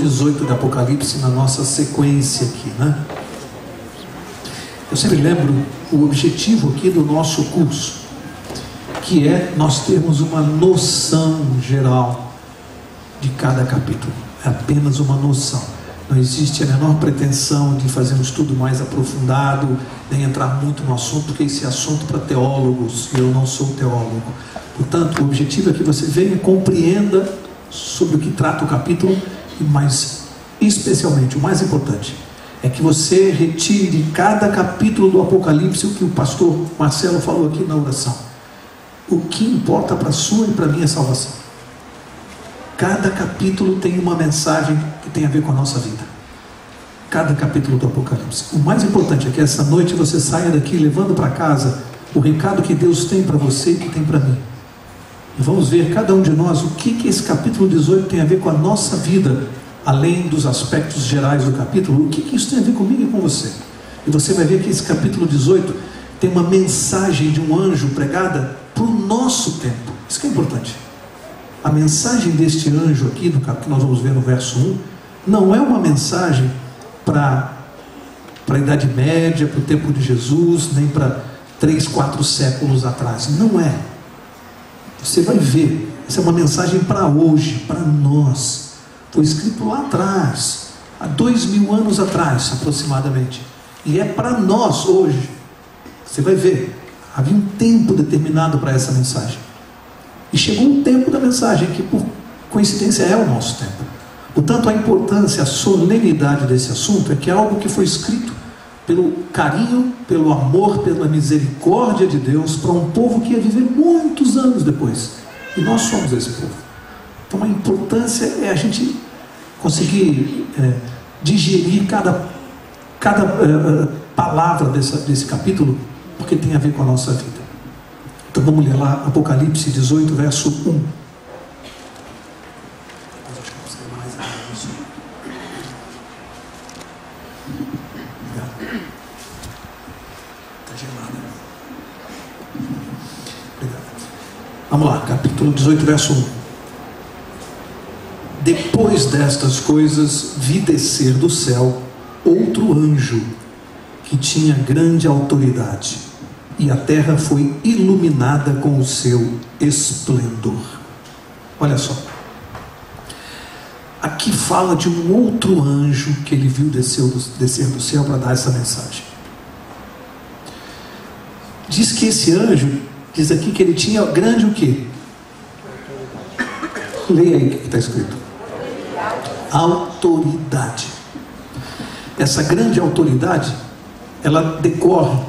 18 de Apocalipse na nossa sequência aqui, né? Eu sempre lembro o objetivo aqui do nosso curso, que é nós termos uma noção geral de cada capítulo. É apenas uma noção. Não existe a menor pretensão de fazer um estudo mais aprofundado, nem entrar muito no assunto, porque esse é assunto para teólogos, e eu não sou teólogo. Portanto, o objetivo é que você venha e compreenda sobre o que trata o capítulo, mas especialmente, o mais importante, é que você retire de cada capítulo do Apocalipse o que o pastor Marcelo falou aqui na oração. O que importa para a sua e para a minha salvação. Cada capítulo tem uma mensagem que tem a ver com a nossa vida. Cada capítulo do Apocalipse. O mais importante é que essa noite você saia daqui levando para casa o recado que Deus tem para você e que tem para mim. E vamos ver, cada um de nós, o que esse capítulo 18 tem a ver com a nossa vida, além dos aspectos gerais do capítulo. O que isso tem a ver comigo e com você? E você vai ver que esse capítulo 18 tem uma mensagem de um anjo pregada para o nosso tempo. Isso que é importante. A mensagem deste anjo aqui, que nós vamos ver no verso 1, não é uma mensagem para a Idade Média, para o tempo de Jesus, nem para 3, 4 séculos atrás. Não é. Você vai ver, essa é uma mensagem para hoje, para nós. Foi escrito lá atrás, há 2000 anos atrás, aproximadamente. E é para nós hoje. Você vai ver, havia um tempo determinado para essa mensagem. E chegou o tempo da mensagem, que por coincidência é o nosso tempo. Portanto, a importância, a solenidade desse assunto é que é algo que foi escrito pelo carinho, pelo amor, pela misericórdia de Deus para um povo que ia viver muitos anos depois. E nós somos esse povo. Então a importância é a gente conseguir digerir cada palavra desse capítulo, porque tem a ver com a nossa vida. Então vamos ler lá Apocalipse 18, verso 1. Vamos lá, capítulo 18, verso 1. Depois destas coisas, vi descer do céu outro anjo, que tinha grande autoridade, e a terra foi iluminada com o seu esplendor. Olha só. Aqui fala de um outro anjo que ele viu descer do céu para dar essa mensagem. Diz que esse anjo, diz aqui que ele tinha grande o quê? Leia aí o que está escrito. Autoridade. Essa grande autoridade, ela decorre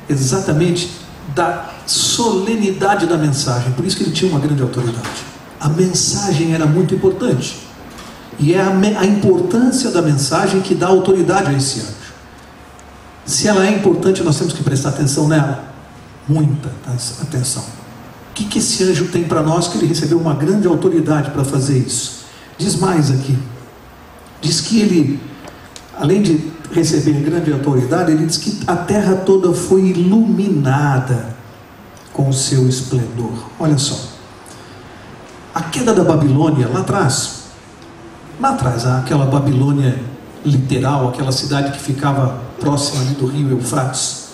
exatamente da solenidade da mensagem. Por isso que ele tinha uma grande autoridade. A mensagem era muito importante. E é a importância da mensagem que dá autoridade a esse anjo. Se ela é importante, nós temos que prestar atenção nela. Muita atenção. O que esse anjo tem para nós, que ele recebeu uma grande autoridade para fazer isso? Diz mais aqui. Diz que ele, além de receber grande autoridade, ele diz que a terra toda foi iluminada com o seu esplendor. Olha só. A queda da Babilônia, lá atrás, aquela Babilônia literal, aquela cidade que ficava próxima ali do rio Eufrates.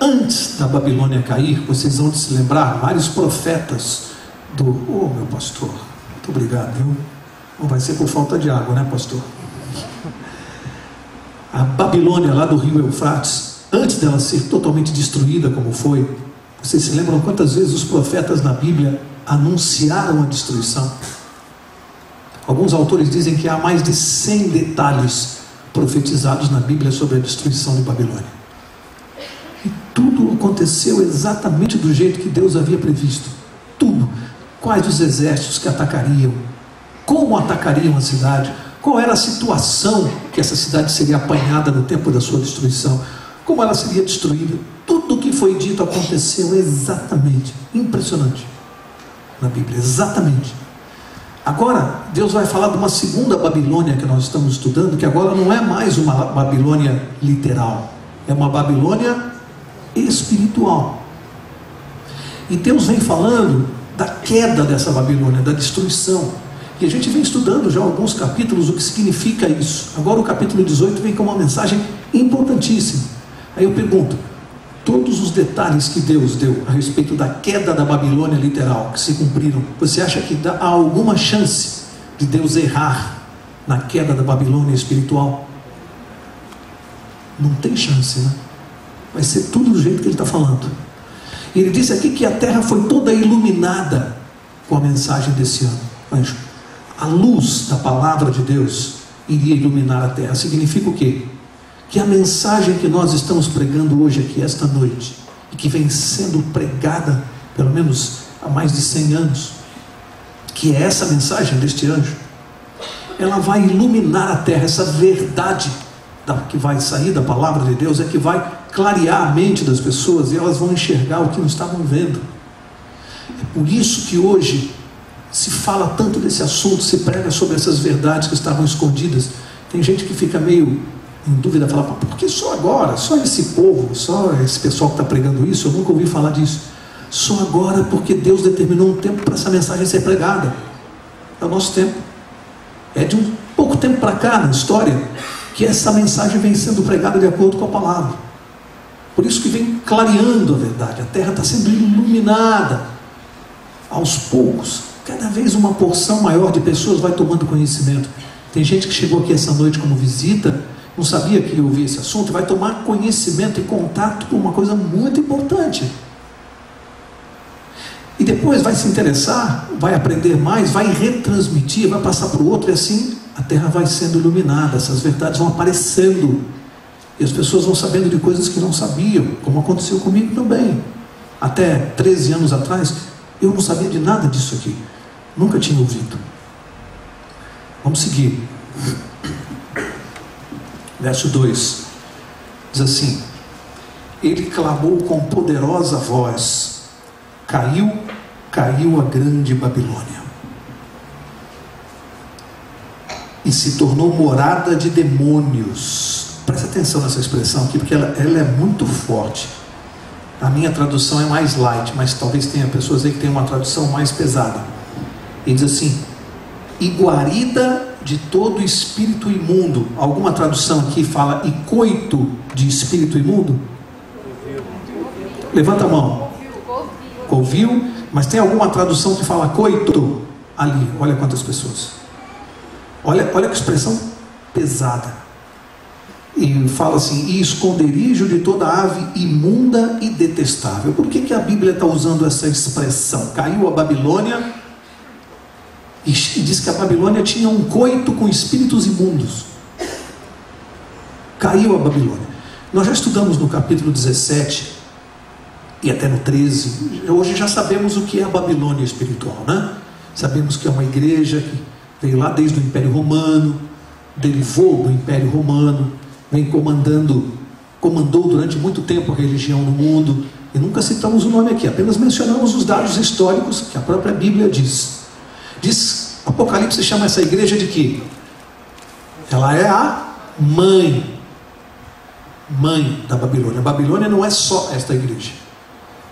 Antes da Babilônia cair, vocês vão se lembrar, vários profetas meu pastor, muito obrigado, viu? Não vai ser por falta de água, né, pastor? A Babilônia lá do rio Eufrates, antes dela ser totalmente destruída como foi, vocês se lembram quantas vezes os profetas na Bíblia anunciaram a destruição? Alguns autores dizem que há mais de 100 detalhes profetizados na Bíblia sobre a destruição de Babilônia. E tudo aconteceu exatamente do jeito que Deus havia previsto. Tudo. Quais os exércitos que atacariam, como atacariam a cidade, qual era a situação que essa cidade seria apanhada no tempo da sua destruição, como ela seria destruída. Tudo o que foi dito aconteceu exatamente. Impressionante. Na Bíblia, exatamente. Agora, Deus vai falar de uma segunda Babilônia que nós estamos estudando, que agora não é mais uma Babilônia literal, é uma Babilônia espiritual. E Deus vem falando da queda dessa Babilônia, da destruição. E a gente vem estudando já alguns capítulos o que significa isso. Agora o capítulo 18 vem com uma mensagem importantíssima. Aí eu pergunto, todos os detalhes que Deus deu a respeito da queda da Babilônia literal, que se cumpriram, você acha que há alguma chance de Deus errar na queda da Babilônia espiritual? Não tem chance, né? Vai ser tudo do jeito que ele está falando. E ele disse aqui que a terra foi toda iluminada com a mensagem desse ano. Anjo, a luz da palavra de Deus iria iluminar a terra. Significa o quê? Que a mensagem que nós estamos pregando hoje aqui, esta noite, e que vem sendo pregada pelo menos há mais de 100 anos, que é essa mensagem deste anjo, ela vai iluminar a terra. Essa verdade que vai sair da palavra de Deus é que vai clarear a mente das pessoas, e elas vão enxergar o que não estavam vendo. É por isso que hoje se fala tanto desse assunto, se prega sobre essas verdades que estavam escondidas. Tem gente que fica meio em dúvida, fala, por que só agora? Só esse povo, só esse pessoal que está pregando isso? Eu nunca ouvi falar disso. Só agora porque Deus determinou um tempo para essa mensagem ser pregada. É o nosso tempo. É de um pouco tempo para cá na história que essa mensagem vem sendo pregada de acordo com a palavra. Por isso que vem clareando a verdade. A terra está sendo iluminada aos poucos. Cada vez uma porção maior de pessoas vai tomando conhecimento. Tem gente que chegou aqui essa noite como visita, não sabia que ia ouvir esse assunto, vai tomar conhecimento e contato com uma coisa muito importante. E depois vai se interessar, vai aprender mais, vai retransmitir, vai passar para o outro, e assim a terra vai sendo iluminada, essas verdades vão aparecendo, e as pessoas vão sabendo de coisas que não sabiam, como aconteceu comigo também. Até 13 anos atrás, eu não sabia de nada disso aqui, nunca tinha ouvido. Vamos seguir. Verso 2 diz assim: ele clamou com poderosa voz, caiu a grande Babilônia, e se tornou morada de demônios. Presta atenção nessa expressão aqui, porque ela é muito forte. A minha tradução é mais light, mas talvez tenha pessoas aí que tenham uma tradução mais pesada. Ele diz assim: e guarida de todo espírito imundo. Alguma tradução aqui fala e coito de espírito imundo? Levanta a mão. Ouviu? Mas tem alguma tradução que fala coito? Ali, olha quantas pessoas. Olha que expressão pesada. E fala assim: e esconderijo de toda ave imunda e detestável. Por que a Bíblia está usando essa expressão? Caiu a Babilônia, e diz que a Babilônia tinha um coito com espíritos imundos. Caiu a Babilônia. Nós já estudamos no capítulo 17 e até no 13. Hoje já sabemos o que é a Babilônia espiritual, né? Sabemos que é uma igreja que veio lá desde o Império Romano, derivou do Império Romano, vem comandou durante muito tempo a religião no mundo, e nunca citamos o nome aqui, apenas mencionamos os dados históricos que a própria Bíblia diz. Apocalipse chama essa igreja de quê? Ela é a mãe da Babilônia. A Babilônia não é só esta igreja,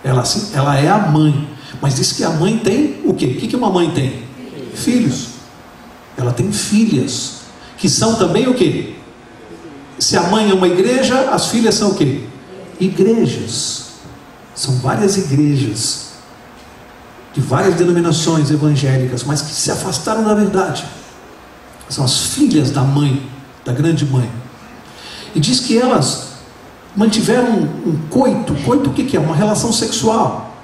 ela é a mãe, mas diz que a mãe tem o quê? O que uma mãe tem? Filhos. Ela tem filhas, que são também o quê? Se a mãe é uma igreja, as filhas são o quê? Igrejas. São várias igrejas de várias denominações evangélicas, mas que se afastaram da verdade. São as filhas da mãe, da grande mãe. E diz que elas mantiveram um coito. Coito o que é? Uma relação sexual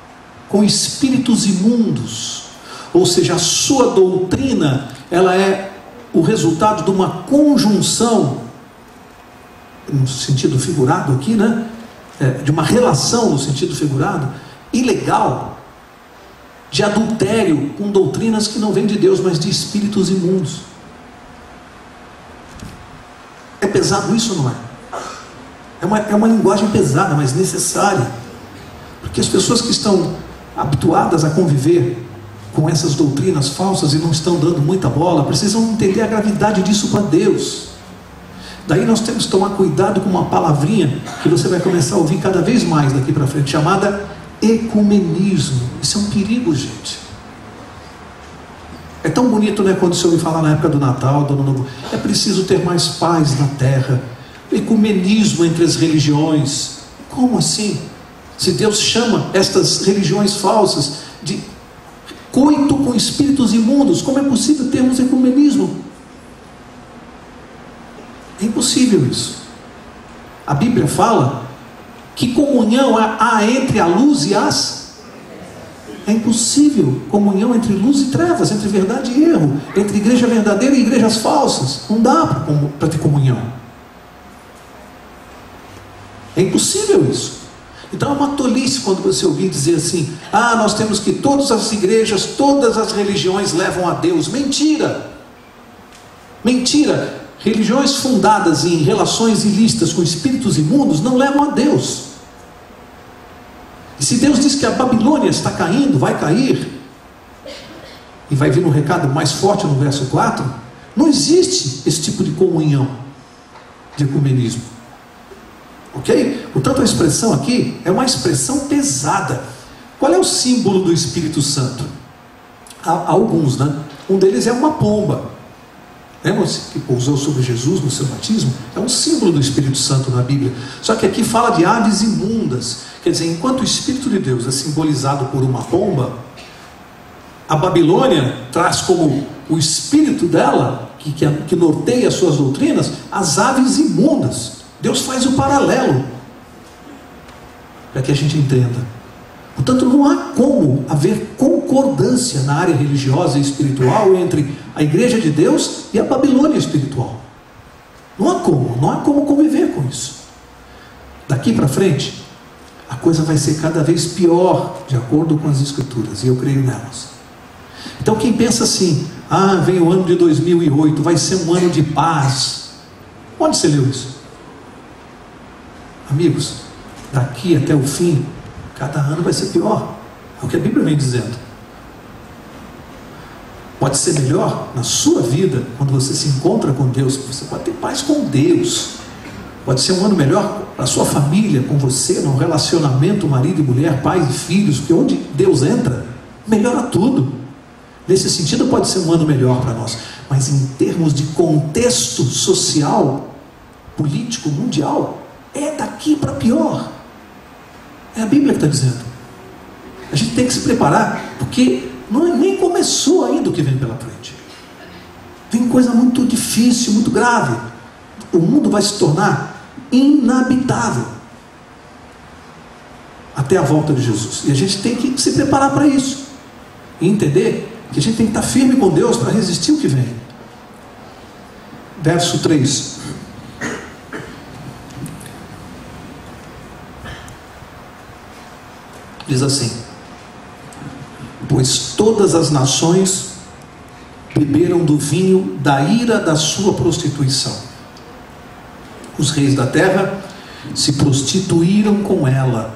com espíritos imundos. Ou seja, a sua doutrina, ela é o resultado de uma conjunção, no sentido figurado aqui, né? De uma relação no sentido figurado, ilegal, de adultério com doutrinas que não vêm de Deus, mas de espíritos imundos. É pesado isso ou não é? É uma linguagem pesada, mas necessária, porque as pessoas que estão habituadas a conviver com essas doutrinas falsas e não estão dando muita bola, precisam entender a gravidade disso para Deus. Daí nós temos que tomar cuidado com uma palavrinha que você vai começar a ouvir cada vez mais daqui para frente, chamada ecumenismo. Isso é um perigo, gente. É tão bonito, né, quando o Senhor me fala na época do Natal, do Ano Novo, é preciso ter mais paz na terra, ecumenismo entre as religiões. Como assim? Se Deus chama estas religiões falsas de coito com espíritos imundos, como é possível termos ecumenismo? É impossível isso. A Bíblia fala que comunhão há entre a luz e as... É impossível comunhão entre luz e trevas, entre verdade e erro, entre igreja verdadeira e igrejas falsas. Não dá para ter comunhão. É impossível isso. Então é uma tolice quando você ouvir dizer assim: ah, nós temos que todas as igrejas, todas as religiões levam a Deus. Mentira! Mentira! Religiões fundadas em relações ilícitas com espíritos imundos não levam a Deus. E se Deus diz que a Babilônia está caindo, vai cair, e vai vir um recado mais forte no verso 4, não existe esse tipo de comunhão, de ecumenismo. Ok? Portanto, a expressão aqui é uma expressão pesada. Qual é o símbolo do Espírito Santo? Há alguns, né? Um deles é uma pomba. Lembra-se que pousou sobre Jesus no seu batismo? É um símbolo do Espírito Santo na Bíblia. Só que aqui fala de aves imundas. Quer dizer, enquanto o Espírito de Deus é simbolizado por uma pomba, a Babilônia traz como o espírito dela, que norteia as suas doutrinas, as aves imundas. Deus faz o paralelo para que a gente entenda. Portanto, não há como haver concordância na área religiosa e espiritual entre a igreja de Deus e a Babilônia espiritual. Não há como conviver com isso. Daqui para frente, a coisa vai ser cada vez pior, de acordo com as Escrituras, e eu creio nelas. Então quem pensa assim: ah, vem o ano de 2008, vai ser um ano de paz. Onde você leu isso? Amigos, daqui até o fim, cada ano vai ser pior. É o que a Bíblia vem dizendo. Pode ser melhor na sua vida, quando você se encontra com Deus, você pode ter paz com Deus. Pode ser um ano melhor para a sua família, com você, no relacionamento marido e mulher, pais e filhos, porque onde Deus entra, melhora tudo. Nesse sentido pode ser um ano melhor para nós. Mas em termos de contexto social, político, mundial, é daqui para pior. É a Bíblia que está dizendo. A gente tem que se preparar, porque nem começou ainda o que vem pela frente. Vem coisa muito difícil, muito grave. O mundo vai se tornar inabitável até a volta de Jesus. E a gente tem que se preparar para isso. E entender que a gente tem que estar firme com Deus para resistir o que vem. Verso 3. Diz assim: pois todas as nações beberam do vinho da ira da sua prostituição. Os reis da terra se prostituíram com ela,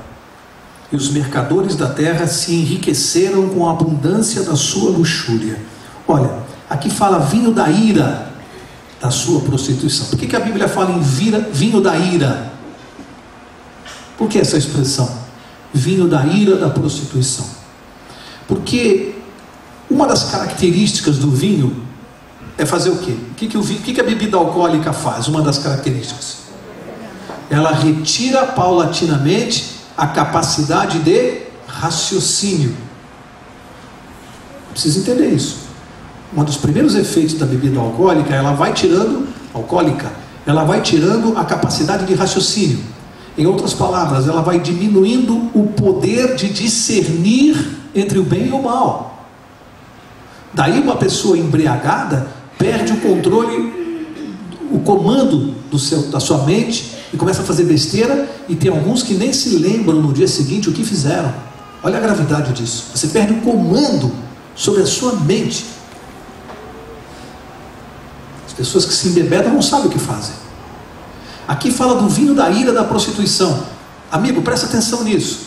e os mercadores da terra se enriqueceram com a abundância da sua luxúria. Olha, aqui fala vinho da ira da sua prostituição. Por que a Bíblia fala em vinho da ira? Por que essa expressão? Vinho da ira da prostituição. Porque uma das características do vinho é fazer o quê? O que a bebida alcoólica faz? Uma das características: ela retira paulatinamente a capacidade de raciocínio. Precisa entender isso. Um dos primeiros efeitos da bebida alcoólica, ela vai tirando a capacidade de raciocínio. Em outras palavras, ela vai diminuindo o poder de discernir entre o bem e o mal. Daí uma pessoa embriagada perde o controle, o comando da sua mente, e começa a fazer besteira, e tem alguns que nem se lembram no dia seguinte o que fizeram. Olha a gravidade disso. Você perde o comando sobre a sua mente. As pessoas que se embebedam não sabem o que fazem. Aqui fala do vinho da ira da prostituição. Amigo, presta atenção nisso.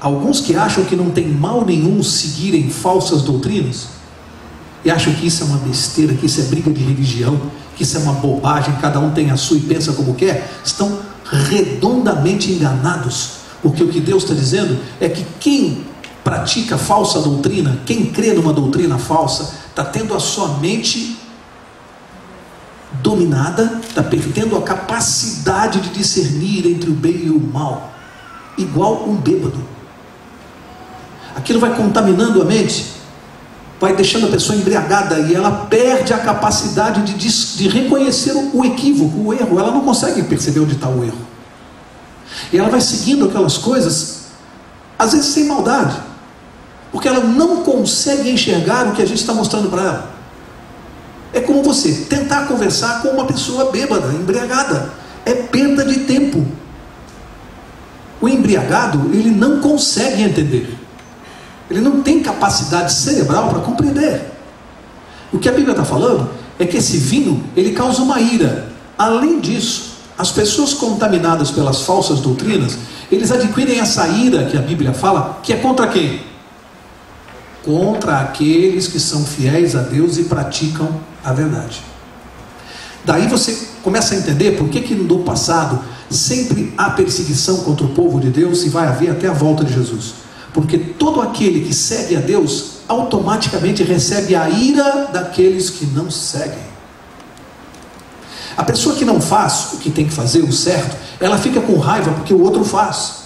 Alguns que acham que não tem mal nenhum seguirem falsas doutrinas, e acham que isso é uma besteira, que isso é briga de religião, que isso é uma bobagem, cada um tem a sua e pensa como quer, estão redondamente enganados. Porque o que Deus está dizendo é que quem pratica falsa doutrina, quem crê numa doutrina falsa, está tendo a sua mente dominada, está perdendo a capacidade de discernir entre o bem e o mal, igual um bêbado. Aquilo vai contaminando a mente, vai deixando a pessoa embriagada, e ela perde a capacidade de reconhecer o equívoco, o erro. Ela não consegue perceber onde está o erro, e ela vai seguindo aquelas coisas, às vezes sem maldade, porque ela não consegue enxergar o que a gente está mostrando para ela. É como você tentar conversar com uma pessoa bêbada, embriagada. É perda de tempo. O embriagado, ele não consegue entender. Ele não tem capacidade cerebral para compreender. O que a Bíblia está falando é que esse vinho, ele causa uma ira. Além disso, as pessoas contaminadas pelas falsas doutrinas, eles adquirem essa ira que a Bíblia fala, que é contra quem? Contra aqueles que são fiéis a Deus e praticam a verdade. Daí você começa a entender por que no passado sempre há perseguição contra o povo de Deus, e vai haver até a volta de Jesus. Porque todo aquele que segue a Deus automaticamente recebe a ira daqueles que não seguem. A pessoa que não faz o que tem que fazer, o certo, ela fica com raiva porque o outro faz.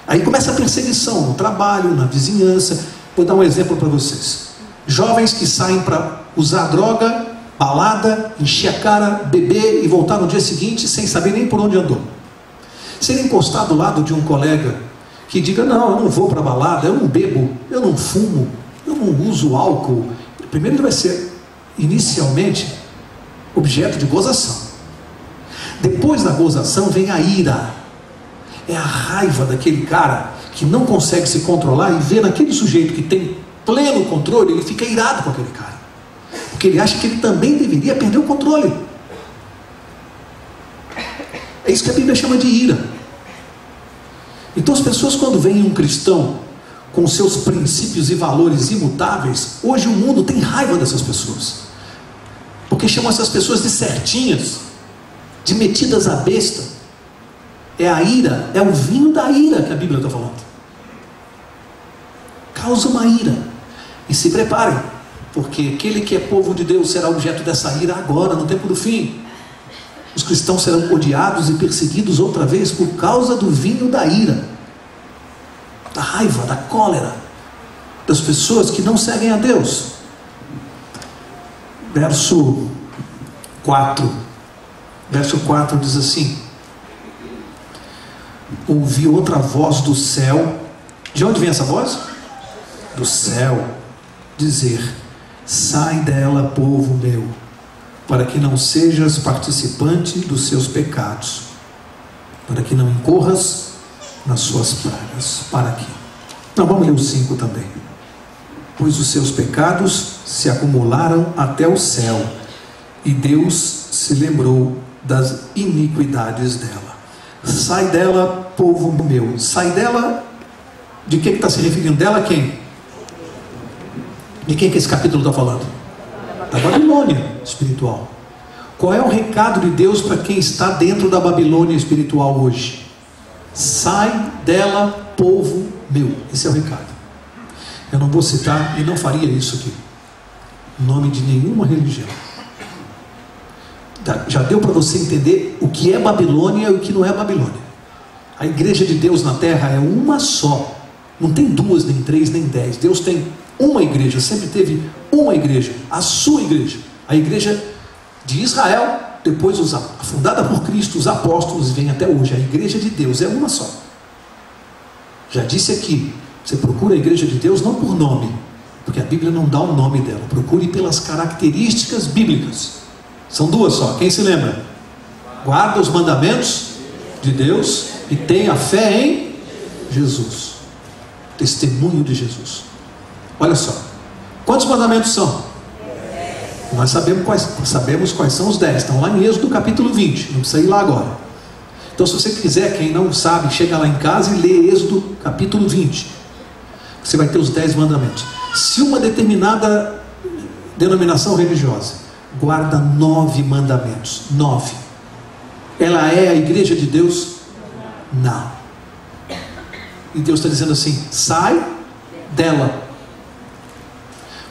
Aí começa a perseguição no trabalho, na vizinhança. Vou dar um exemplo para vocês. Jovens que saem para usar droga, balada, encher a cara, beber e voltar no dia seguinte sem saber nem por onde andou. Ser encostado do lado de um colega que diga: não, eu não vou para balada, eu não bebo, eu não fumo, eu não uso álcool. Primeiro ele vai ser, inicialmente, objeto de gozação. Depois da gozação vem a ira. É a raiva daquele cara que não consegue se controlar, e vê naquele sujeito que tem pleno controle, ele fica irado com aquele cara, porque ele acha que ele também deveria perder o controle. É isso que a Bíblia chama de ira. Então as pessoas, quando veem um cristão com seus princípios e valores imutáveis, hoje o mundo tem raiva dessas pessoas, porque chamam essas pessoas de certinhas, de metidas à besta. É a ira, é o vinho da ira que a Bíblia está falando. Causa uma ira. E se preparem, porque aquele que é povo de Deus será objeto dessa ira agora, no tempo do fim. Os cristãos serão odiados e perseguidos outra vez por causa do vinho da ira, da raiva, da cólera, das pessoas que não seguem a Deus. Verso 4 diz assim: ouvi outra voz do céu. De onde vem essa voz? Do céu, dizer: sai dela, povo meu, para que não sejas participante dos seus pecados, para que não incorras nas suas pragas. Para aqui. Não, vamos ler o 5 também. Pois os seus pecados se acumularam até o céu, e Deus se lembrou das iniquidades dela. Sai dela, povo meu. Sai dela, de que está se referindo? Dela quem? De quem que esse capítulo está falando? Da Babilônia espiritual. Qual é o recado de Deus para quem está dentro da Babilônia espiritual hoje? Sai dela, povo meu. Esse é o recado. Eu não vou citar, e não faria isso aqui, em nome de nenhuma religião. Já deu para você entender o que é Babilônia e o que não é Babilônia. A igreja de Deus na terra é uma só. Não tem duas, nem três, nem 10. Deus tem uma igreja, sempre teve uma igreja, a sua igreja, a igreja de Israel, depois fundada por Cristo, os apóstolos, vem até hoje. A igreja de Deus é uma só. Já disse aqui, você procura a igreja de Deus não por nome, porque a Bíblia não dá o nome dela. Procure pelas características bíblicas. São duas só, quem se lembra? Guarda os mandamentos de Deus e tenha fé em Jesus. Testemunho de Jesus. Olha só, quantos mandamentos são? Nós sabemos quais são os 10. Estão lá em Êxodo capítulo 20. Não precisa ir lá agora. Então, se você quiser, quem não sabe, chega lá em casa e lê Êxodo capítulo 20. Você vai ter os 10 mandamentos. Se uma determinada denominação religiosa guarda 9 mandamentos, 9, ela é a igreja de Deus? Não. E Deus está dizendo assim: sai dela.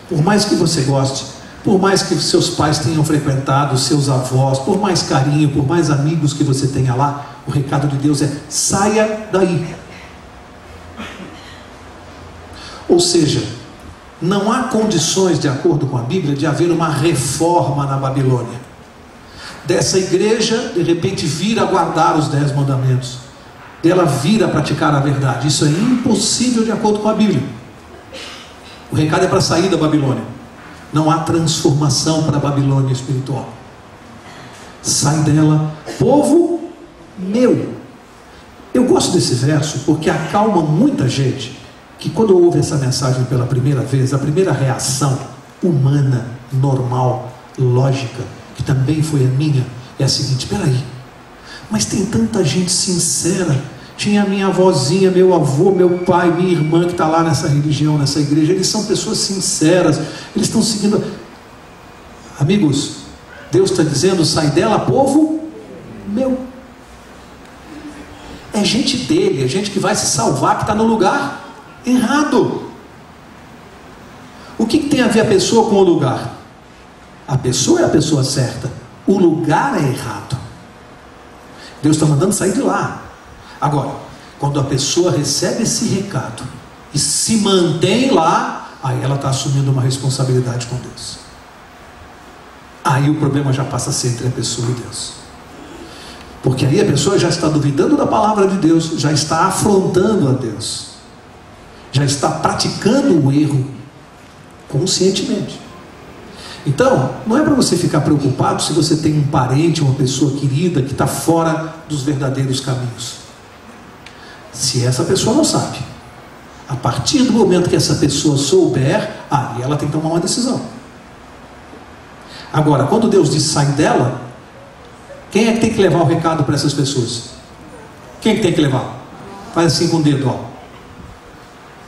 Por mais que você goste, por mais que seus pais tenham frequentado, seus avós, por mais carinho, por mais amigos que você tenha lá, o recado de Deus é: saia daí. Ou seja, não há condições, de acordo com a Bíblia, de haver uma reforma na Babilônia. Dessa igreja, de repente, vir a guardar os 10 mandamentos, dela vir a praticar a verdade. Isso é impossível de acordo com a Bíblia. O recado é para sair da Babilônia. Não há transformação para a Babilônia espiritual. Sai dela, povo meu. Eu gosto desse verso porque acalma muita gente que, quando ouve essa mensagem pela primeira vez, a primeira reação humana, normal, lógica, que também foi a minha, é a seguinte: peraí, mas tem tanta gente sincera. Tinha a minha avózinha, meu avô, meu pai, minha irmã que está lá nessa religião, nessa igreja. Eles são pessoas sinceras, eles estão seguindo. Amigos, Deus está dizendo: sai dela, povo meu. É gente dele, é gente que vai se salvar, que está no lugar errado. O que tem a ver a pessoa com o lugar? A pessoa é a pessoa certa, o lugar é errado. Deus está mandando sair de lá. Agora, quando a pessoa recebe esse recado e se mantém lá, aí ela está assumindo uma responsabilidade com Deus. Aí o problema já passa a ser entre a pessoa e Deus. Porque aí a pessoa já está duvidando da palavra de Deus, já está afrontando a Deus, já está praticando o erro conscientemente. Então, não é para você ficar preocupado se você tem um parente, uma pessoa querida que está fora dos verdadeiros caminhos. Se essa pessoa não sabe, a partir do momento que essa pessoa souber, aí ela tem que tomar uma decisão. Agora, quando Deus diz sai dela, quem é que tem que levar o recado para essas pessoas? Quem é que tem que levar? Faz assim com o dedo, ó.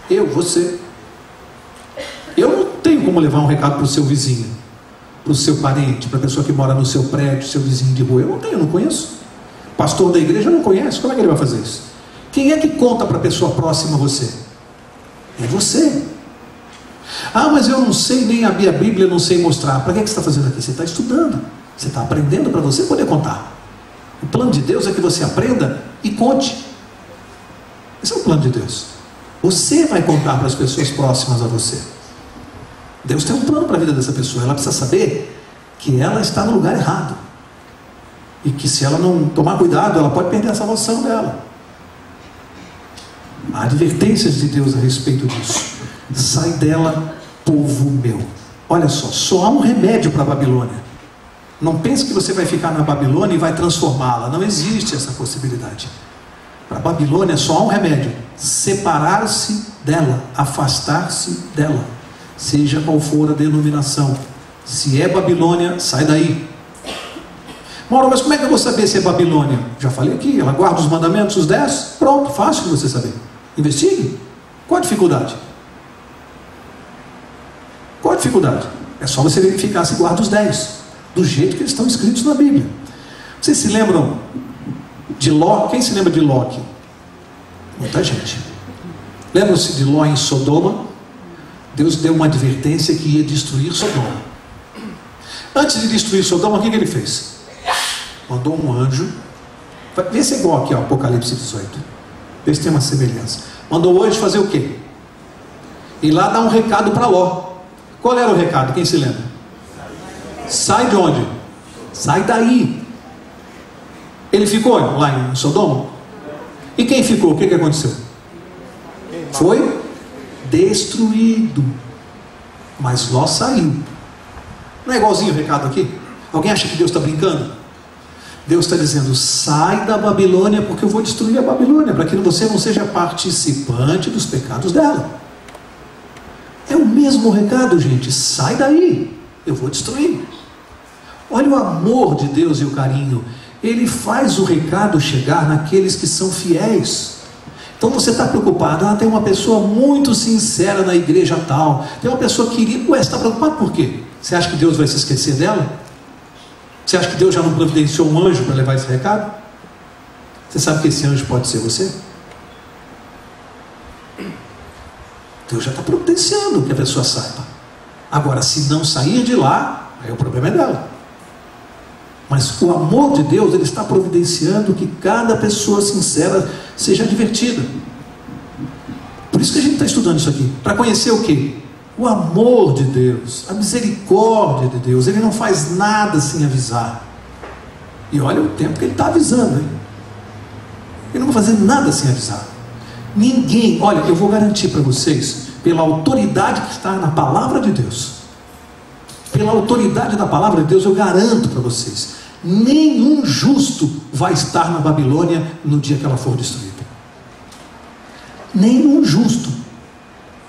Eu, você. Eu não tenho como levar um recado para o seu vizinho, para o seu parente, para a pessoa que mora no seu prédio, seu vizinho de rua. Eu não tenho, eu não conheço. Pastor da igreja não conhece, como é que ele vai fazer isso? Quem é que conta para a pessoa próxima a você? É você. Ah, mas eu não sei nem abrir a Bíblia, não sei mostrar. Para que você está fazendo aqui? Você está estudando, você está aprendendo para você poder contar. O plano de Deus é que você aprenda e conte. Esse é o plano de Deus. Você vai contar para as pessoas próximas a você. Deus tem um plano para a vida dessa pessoa. Ela precisa saber que ela está no lugar errado, e que se ela não tomar cuidado, ela pode perder a salvação dela. Há advertências de Deus a respeito disso. Sai dela, povo meu. Olha só há um remédio para a Babilônia. Não pense que você vai ficar na Babilônia e vai transformá-la. Não existe essa possibilidade. Para a Babilônia só há um remédio: separar-se dela, afastar-se dela, seja qual for a denominação. Se é Babilônia, sai daí. Mauro, mas como é que eu vou saber se é Babilônia? Já falei aqui, ela guarda os mandamentos, os 10, pronto, fácil de você saber. Investigue. Qual a dificuldade? Qual a dificuldade? É só você verificar se guarda os 10, do jeito que eles estão escritos na Bíblia. Vocês se lembram de Ló? Quem se lembra de Ló aqui? Muita gente. Lembram-se de Ló em Sodoma? Deus deu uma advertência que ia destruir Sodoma. Antes de destruir Sodoma, o que ele fez? Mandou um anjo. Vê se é igual aqui, ó, Apocalipse 18. Vê se tem uma semelhança. Mandou o anjo fazer o quê? Ir lá dar um recado para Ló. Qual era o recado? Quem se lembra? Sai de onde? Sai daí. Ele ficou lá em Sodoma? E quem ficou? O que aconteceu? Foi destruído. Mas Ló saiu. Não é igualzinho o recado aqui? Alguém acha que Deus está brincando? Deus está dizendo: sai da Babilônia, porque eu vou destruir a Babilônia, para que você não seja participante dos pecados dela. É o mesmo recado, gente. Sai daí, eu vou destruir. Olha o amor de Deus e o carinho. Ele faz o recado chegar naqueles que são fiéis. Então você está preocupado: tem uma pessoa muito sincera na igreja tal, tem uma pessoa querida. Ué, você está preocupado por quê? Você acha que Deus vai se esquecer dela? Você acha que Deus já não providenciou um anjo para levar esse recado? Você sabe que esse anjo pode ser você? Deus já está providenciando que a pessoa saiba. Agora, se não sair de lá, aí o problema é dela. Mas o amor de Deus, Ele está providenciando que cada pessoa sincera seja divertida. Por isso que a gente está estudando isso aqui. Para conhecer o quê? O amor de Deus, a misericórdia de Deus. Ele não faz nada sem avisar. E olha o tempo que Ele está avisando, hein? Ele não vai fazer nada sem avisar. Ninguém, olha, eu vou garantir para vocês, pela autoridade que está na palavra de Deus, pela autoridade da palavra de Deus, eu garanto para vocês, nenhum justo vai estar na Babilônia no dia que ela for destruída. Nenhum justo,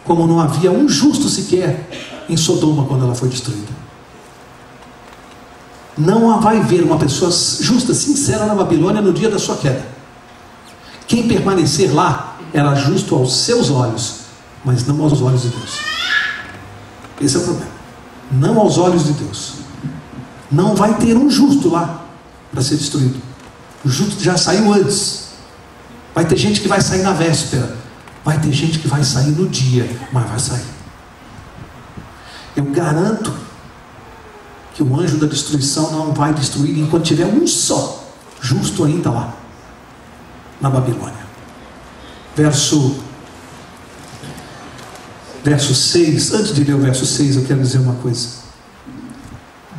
como não havia um justo sequer em Sodoma quando ela foi destruída. Não vai haver uma pessoa justa, sincera na Babilônia no dia da sua queda. Quem permanecer lá era justo aos seus olhos, mas não aos olhos de Deus. Esse é o problema. Não aos olhos de Deus. Não vai ter um justo lá para ser destruído. O justo já saiu antes. Vai ter gente que vai sair na véspera. Vai ter gente que vai sair no dia, mas vai sair. Eu garanto que o anjo da destruição não vai destruir enquanto tiver um só justo ainda lá na Babilônia. Verso 6, antes de ler o verso 6, eu quero dizer uma coisa.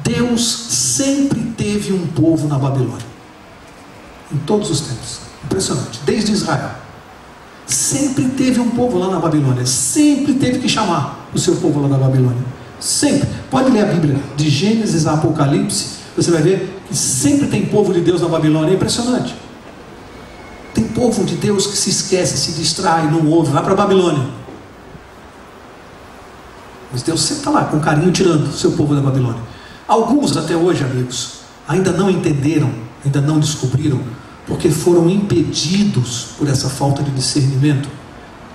Deus sempre teve um povo na Babilônia, em todos os tempos. Impressionante, desde Israel. Sempre teve um povo lá na Babilônia. Sempre teve que chamar o seu povo lá na Babilônia. Sempre. Pode ler a Bíblia, de Gênesis a Apocalipse, você vai ver que sempre tem povo de Deus na Babilônia. É impressionante. Tem povo de Deus que se esquece, se distrai, não ouve, vai para a Babilônia. Mas Deus sempre está lá, com carinho, tirando o seu povo da Babilônia. Alguns até hoje, amigos, ainda não entenderam, ainda não descobriram, porque foram impedidos por essa falta de discernimento,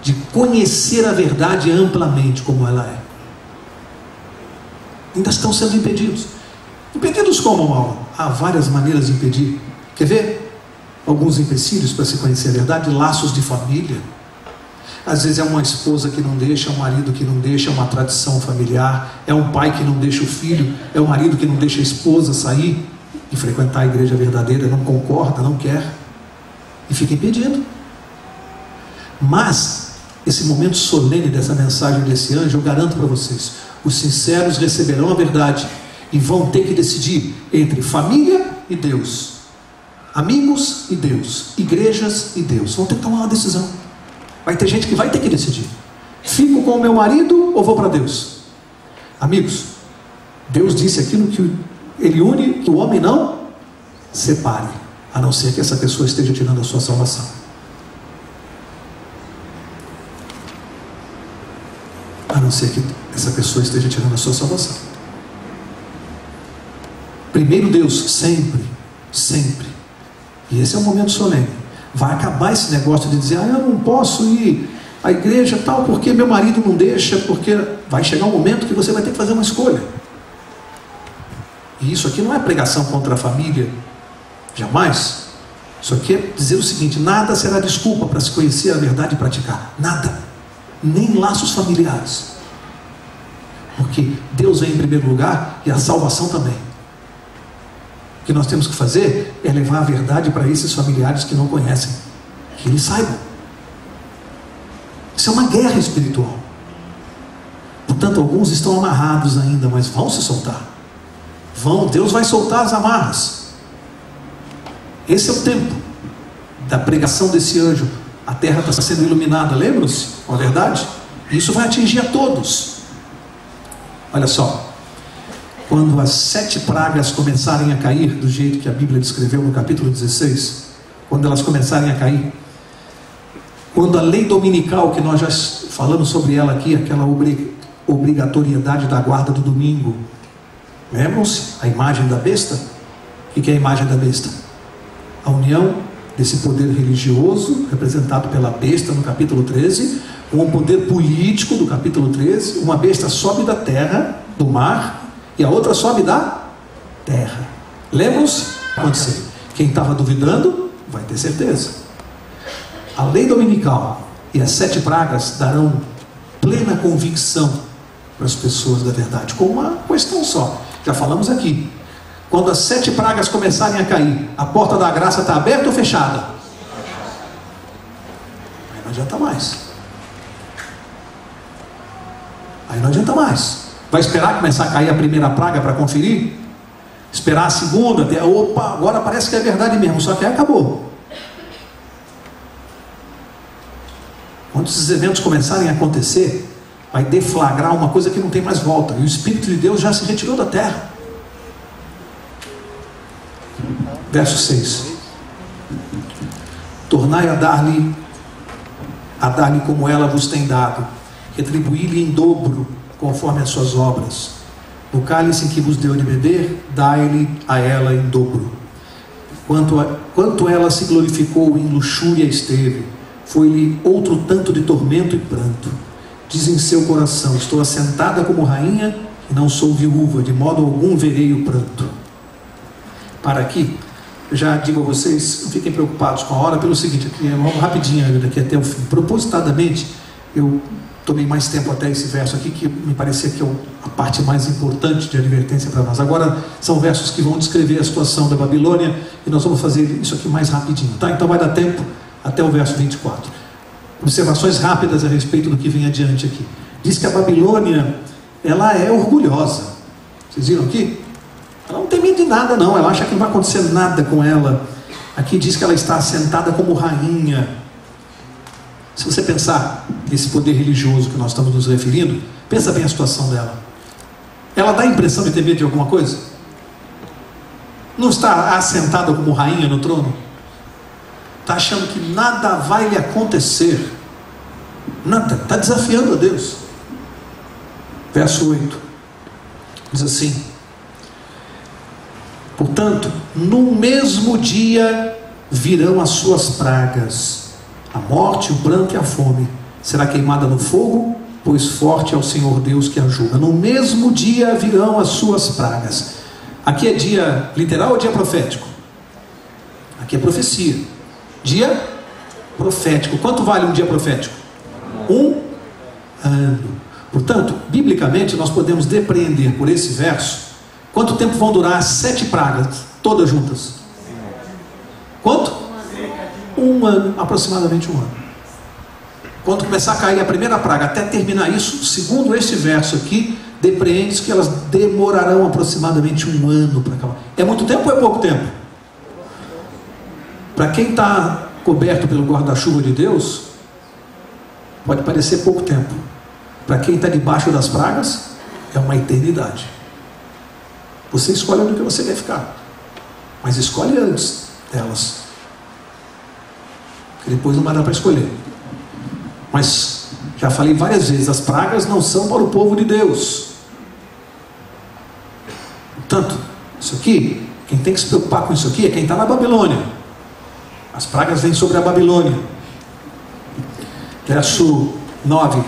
de conhecer a verdade amplamente como ela é. Ainda estão sendo impedidos. Impedidos como, Mauro? Há várias maneiras de impedir. Quer ver? Alguns empecilhos para se conhecer a verdade. Laços de família. Às vezes é uma esposa que não deixa, é um marido que não deixa, é uma tradição familiar, é um pai que não deixa o filho, é um marido que não deixa a esposa sair e frequentar a igreja verdadeira, não concorda, não quer, e fica impedindo. Mas esse momento solene dessa mensagem desse anjo, eu garanto para vocês, os sinceros receberão a verdade e vão ter que decidir entre família e Deus, amigos e Deus, igrejas e Deus. Vão ter que tomar uma decisão. Vai ter gente que vai ter que decidir: fico com o meu marido ou vou para Deus? Amigos, Deus disse aquilo que Ele une, que o homem não separe, a não ser que essa pessoa esteja tirando a sua salvação. A não ser que essa pessoa esteja tirando a sua salvação. Primeiro Deus, sempre, sempre. E esse é um momento solene. Vai acabar esse negócio de dizer: eu não posso ir à igreja tal, porque meu marido não deixa, porque vai chegar um momento que você vai ter que fazer uma escolha. E isso aqui não é pregação contra a família, jamais. Isso aqui é dizer o seguinte: nada será desculpa para se conhecer a verdade e praticar. Nada. Nem laços familiares. Porque Deus vem em primeiro lugar e a salvação também. O que nós temos que fazer é levar a verdade para esses familiares que não conhecem, que eles saibam. Isso é uma guerra espiritual. Portanto, alguns estão amarrados ainda, mas vão se soltar. Deus vai soltar as amarras. Esse é o tempo da pregação desse anjo. A terra está sendo iluminada, lembram-se? Com a verdade? Isso vai atingir a todos. Olha só. Quando as 7 pragas começarem a cair, do jeito que a Bíblia descreveu no capítulo 16, quando elas começarem a cair, quando a lei dominical, que nós já falamos sobre ela aqui, aquela obrigatoriedade da guarda do domingo, lembram-se? A imagem da besta? O que é a imagem da besta? A união desse poder religioso, representado pela besta no capítulo 13, com o poder político do capítulo 13. Uma besta sobe da terra, do mar, e a outra sobe da terra. Lembram-se? Aconteceu. Quem estava duvidando vai ter certeza. A lei dominical e as 7 pragas darão plena convicção para as pessoas da verdade, com uma questão só. Já falamos aqui, quando as 7 pragas começarem a cair, a porta da graça está aberta ou fechada? Aí não adianta mais. Aí não adianta mais. Vai esperar começar a cair a primeira praga para conferir? Esperar a segunda, até, opa, agora parece que é verdade mesmo, só que aí acabou. Quando esses eventos começarem a acontecer, vai deflagrar uma coisa que não tem mais volta, e o Espírito de Deus já se retirou da terra. Verso 6: tornai a dar-lhe como ela vos tem dado, retribuí-lhe em dobro, conforme as suas obras. No cálice em que vos deu de beber, dai-lhe a ela em dobro. Quanto ela se glorificou em luxúria esteve, foi-lhe outro tanto de tormento e pranto. Diz em seu coração: estou assentada como rainha e não sou viúva, de modo algum verei o pranto. Para aqui, já digo a vocês, não fiquem preocupados com a hora, pelo seguinte, aqui, vamos rapidinho daqui até o fim. Propositadamente, eu tomei mais tempo até esse verso aqui, que me parecia que é a parte mais importante de advertência para nós. Agora são versos que vão descrever a situação da Babilônia, e nós vamos fazer isso aqui mais rapidinho, tá? Então vai dar tempo até o verso 24. Observações rápidas a respeito do que vem adiante aqui. Diz que a Babilônia, ela é orgulhosa. Vocês viram aqui? Ela não tem medo de nada não, ela acha que não vai acontecer nada com ela. Aqui diz que ela está assentada como rainha. Se você pensar nesse poder religioso que nós estamos nos referindo, pensa bem a situação dela. Ela dá a impressão de ter medo de alguma coisa? Não está assentada como rainha no trono? Está achando que nada vai lhe acontecer? Nada, está desafiando a Deus. Verso 8 diz assim: portanto, no mesmo dia virão as suas pragas, a morte, o pranto e a fome. Será queimada no fogo, pois forte é o Senhor Deus que a julga. No mesmo dia virão as suas pragas. Aqui é dia literal ou dia profético? Aqui é profecia. Dia profético. Quanto vale um dia profético? 1 ano. Portanto, biblicamente, nós podemos depreender por esse verso quanto tempo vão durar as 7 pragas, todas juntas. Quanto? 1 ano, aproximadamente 1 ano. Quando começar a cair a primeira praga, até terminar isso, segundo este verso aqui, depreende-se que elas demorarão aproximadamente 1 ano para acabar. É muito tempo ou é pouco tempo? Para quem está coberto pelo guarda-chuva de Deus, pode parecer pouco tempo. Para quem está debaixo das pragas, é uma eternidade. Você escolhe onde que você quer ficar, mas escolhe antes delas, porque depois não vai dar para escolher. Mas já falei várias vezes, as pragas não são para o povo de Deus. Portanto, isso aqui, quem tem que se preocupar com isso aqui é quem está na Babilônia. As pragas vêm sobre a Babilônia. Verso 9: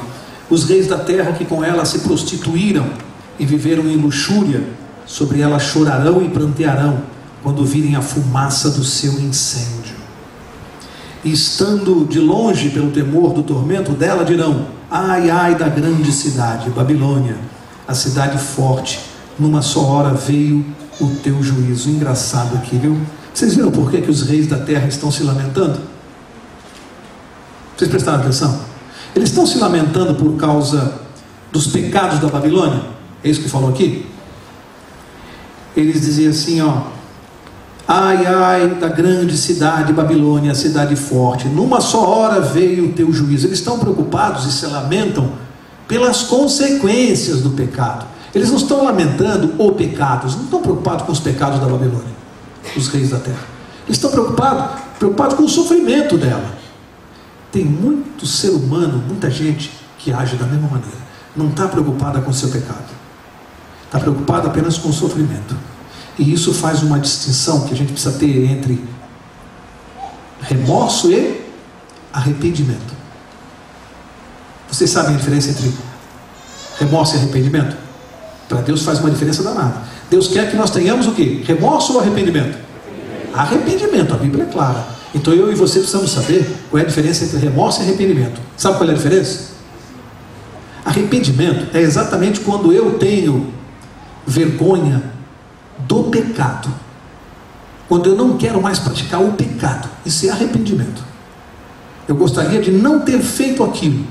os reis da terra que com ela se prostituíram e viveram em luxúria, sobre ela chorarão e prantearão quando virem a fumaça do seu incêndio. E estando de longe pelo temor do tormento dela, dirão: ai, ai da grande cidade, Babilônia, a cidade forte, numa só hora veio o teu juízo. Engraçado aqui, viu? Vocês viram por que os reis da terra estão se lamentando? Vocês prestaram atenção? Eles estão se lamentando por causa dos pecados da Babilônia. É isso que falou aqui? Eles diziam assim, ó: ai, ai da grande cidade Babilônia, a cidade forte, numa só hora veio o teu juízo. Eles estão preocupados e se lamentam pelas consequências do pecado. Eles não estão lamentando o pecado, não estão preocupados com os pecados da Babilônia, os reis da terra. Eles estão preocupados com o sofrimento dela. Tem muito ser humano, muita gente que age da mesma maneira. Não está preocupada com o seu pecado, está preocupada apenas com o sofrimento. E isso faz uma distinção que a gente precisa ter entre remorso e arrependimento. Vocês sabem a diferença entre remorso e arrependimento? Para Deus faz uma diferença danada. Deus quer que nós tenhamos o quê? Remorso ou arrependimento? Arrependimento, a Bíblia é clara. Então eu e você precisamos saber qual é a diferença entre remorso e arrependimento. Sabe qual é a diferença? Arrependimento é exatamente quando eu tenho vergonha do pecado. Quando eu não quero mais praticar o pecado. Isso é arrependimento. Eu gostaria de não ter feito aquilo.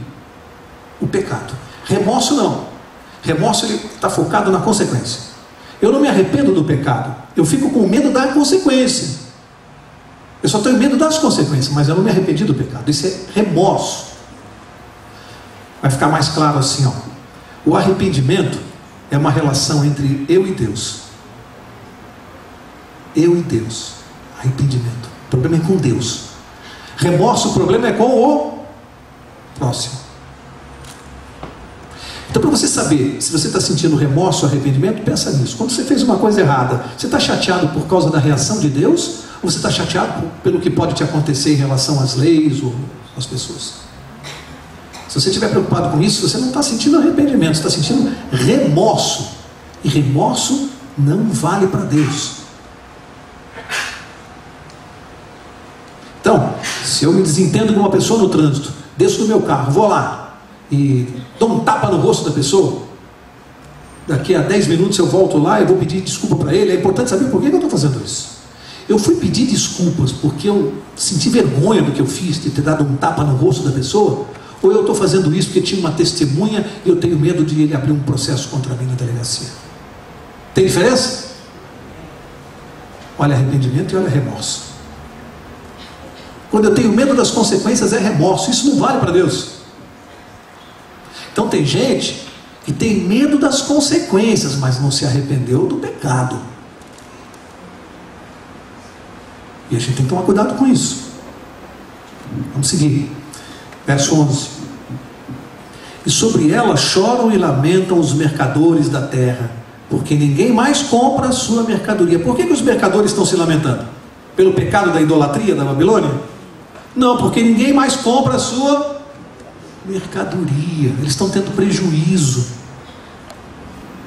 O pecado. Remorso não. Remorso ele está focado na consequência. Eu não me arrependo do pecado. Eu fico com medo da consequência. Eu só tenho medo das consequências, mas eu não me arrependi do pecado. Isso é remorso. Vai ficar mais claro assim, ó. O arrependimento é uma relação entre eu e Deus. Eu e Deus. Arrependimento. O problema é com Deus. Remorso, o problema é com o próximo. Então, para você saber se você está sentindo remorso ou arrependimento, pensa nisso. Quando você fez uma coisa errada, você está chateado por causa da reação de Deus? Ou você está chateado pelo que pode te acontecer em relação às leis ou às pessoas? Se você estiver preocupado com isso, você não está sentindo arrependimento, você está sentindo remorso. E remorso não vale para Deus. Então, se eu me desentendo com uma pessoa no trânsito, desço do meu carro, vou lá e dou um tapa no rosto da pessoa, daqui a 10 minutos eu volto lá e vou pedir desculpa para ele. É importante saber por que eu estou fazendo isso. Eu fui pedir desculpas porque eu senti vergonha do que eu fiz, de ter dado um tapa no rosto da pessoa, ou eu estou fazendo isso porque tinha uma testemunha e eu tenho medo de ele abrir um processo contra mim na delegacia? Tem diferença? Olha arrependimento e olha remorso. Quando eu tenho medo das consequências é remorso. Isso não vale para Deus. Então tem gente que tem medo das consequências, mas não se arrependeu do pecado. E a gente tem que tomar cuidado com isso. Vamos seguir. Verso 11. E sobre ela choram e lamentam os mercadores da terra, porque ninguém mais compra a sua mercadoria. Por que os mercadores estão se lamentando? Pelo pecado da idolatria da Babilônia? Não, porque ninguém mais compra a sua mercadoria. Eles estão tendo prejuízo.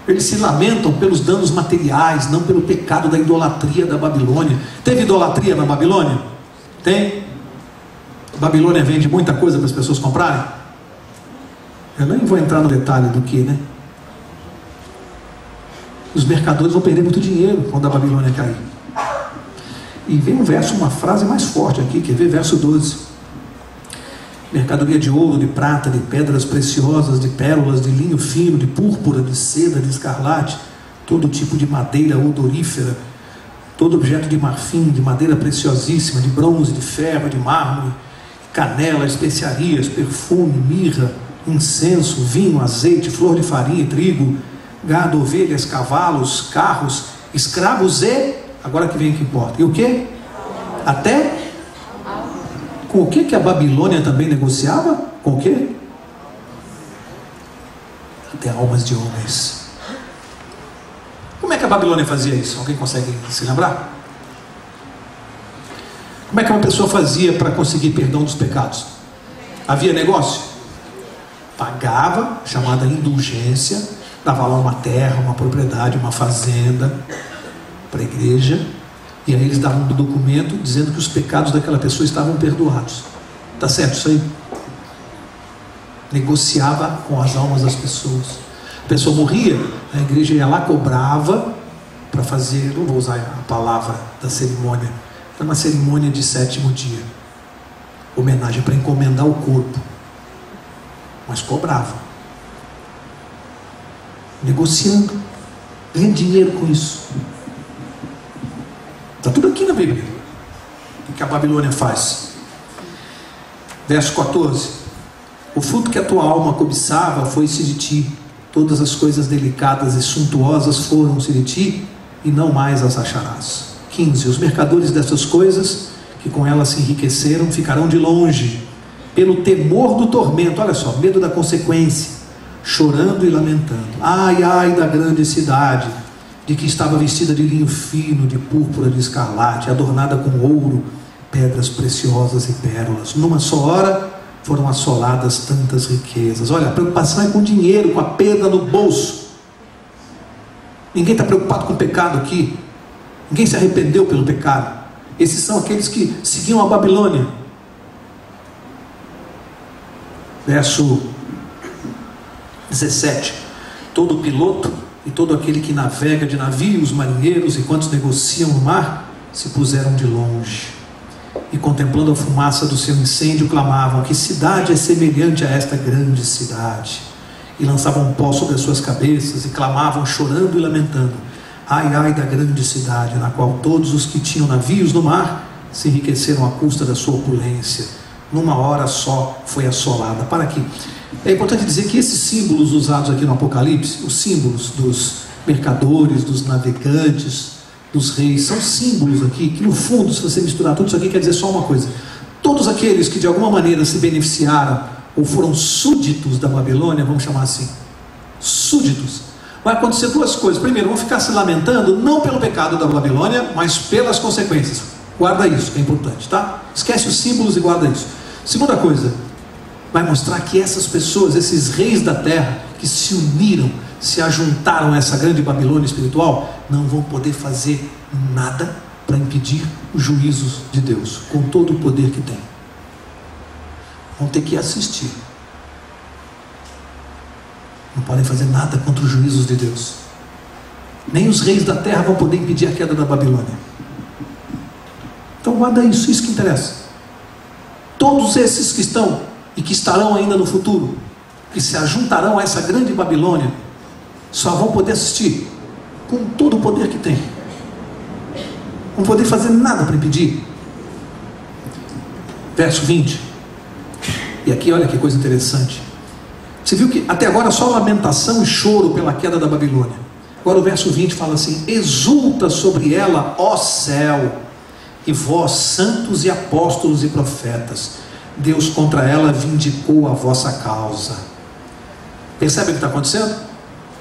Eles se lamentam pelos danos materiais, não pelo pecado da idolatria da Babilônia. Teve idolatria na Babilônia? Tem. A Babilônia vende muita coisa para as pessoas comprarem? Eu nem vou entrar no detalhe do que, né? Os mercadores vão perder muito dinheiro quando a Babilônia cair. E vem um verso, uma frase mais forte aqui, quer ver? Verso 12. Mercadoria de ouro, de prata, de pedras preciosas, de pérolas, de linho fino, de púrpura, de seda, de escarlate, todo tipo de madeira odorífera, todo objeto de marfim, de madeira preciosíssima, de bronze, de ferro, de mármore, canela, especiarias, perfume, mirra, incenso, vinho, azeite, flor de farinha e trigo, gado, ovelhas, cavalos, carros, escravos e... Agora que vem o que importa. E o que? Até... Com o que a Babilônia também negociava? Com o que? Até almas de homens. Como é que a Babilônia fazia isso? Alguém consegue se lembrar? Como é que uma pessoa fazia para conseguir perdão dos pecados? Havia negócio? Pagava, chamada indulgência, dava lá uma terra, uma propriedade, uma fazenda para a igreja, e aí eles davam um documento dizendo que os pecados daquela pessoa estavam perdoados. Está certo isso aí? Negociava com as almas das pessoas. A pessoa morria, a igreja ia lá, cobrava para fazer, não vou usar a palavra da cerimônia, era uma cerimônia de 7º dia, homenagem para encomendar o corpo, mas cobrava, negociando, ganhando dinheiro com isso. Está tudo aqui na Bíblia. O que a Babilônia faz? Verso 14. O fruto que a tua alma cobiçava foi-se de ti. Todas as coisas delicadas e suntuosas foram-se de ti, e não mais as acharás. 15. Os mercadores dessas coisas, que com elas se enriqueceram, ficarão de longe, pelo temor do tormento. Olha só, medo da consequência, chorando e lamentando. Ai, ai da grande cidade, de que estava vestida de linho fino, de púrpura, de escarlate, adornada com ouro, pedras preciosas e pérolas. Numa só hora foram assoladas tantas riquezas. Olha, a preocupação é com dinheiro, com a perda no bolso. Ninguém está preocupado com o pecado aqui. Ninguém se arrependeu pelo pecado. Esses são aqueles que seguiam a Babilônia. Verso 17. Todo piloto e todo aquele que navega de navios, marinheiros e quantos negociam no mar, se puseram de longe. E contemplando a fumaça do seu incêndio, clamavam: que cidade é semelhante a esta grande cidade? E lançavam pó sobre as suas cabeças e clamavam, chorando e lamentando: ai, ai da grande cidade, na qual todos os que tinham navios no mar se enriqueceram à custa da sua opulência. Numa hora só foi assolada. Para aqui. É importante dizer que esses símbolos usados aqui no Apocalipse, os símbolos dos mercadores, dos navegantes, dos reis, são símbolos aqui que, no fundo, se você misturar tudo isso aqui, quer dizer só uma coisa: todos aqueles que de alguma maneira se beneficiaram ou foram súditos da Babilônia, vamos chamar assim, súditos, vai acontecer duas coisas. Primeiro, vão ficar se lamentando não pelo pecado da Babilônia, mas pelas consequências. Guarda isso, que é importante, tá? Esquece os símbolos e guarda isso. Segunda coisa, vai mostrar que essas pessoas, esses reis da terra, que se uniram, se ajuntaram a essa grande Babilônia espiritual, não vão poder fazer nada para impedir os juízos de Deus, com todo o poder que tem. Vão ter que assistir. Não podem fazer nada contra os juízos de Deus. Nem os reis da terra vão poder impedir a queda da Babilônia. Então guarda isso, isso que interessa. Todos esses que estão e que estarão ainda no futuro, que se ajuntarão a essa grande Babilônia, só vão poder assistir com todo o poder que tem. Não vão poder fazer nada para impedir. Verso 20. E aqui olha que coisa interessante. Você viu que até agora só lamentação e choro pela queda da Babilônia. Agora o verso 20 fala assim: exulta sobre ela, ó céu, e vós, santos e apóstolos e profetas, Deus contra ela vindicou a vossa causa. Percebe o que está acontecendo?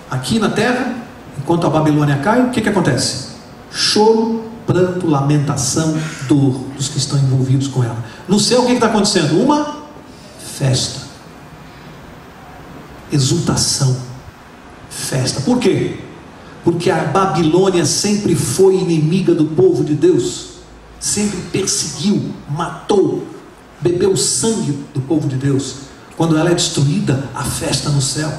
Aqui na terra, enquanto a Babilônia cai, o que acontece? Choro, pranto, lamentação, dor dos que estão envolvidos com ela. No céu, o que está acontecendo? Uma festa, exultação, festa. Por quê? Porque a Babilônia sempre foi inimiga do povo de Deus, sempre perseguiu, matou, bebeu o sangue do povo de Deus. Quando ela é destruída, há festa no céu.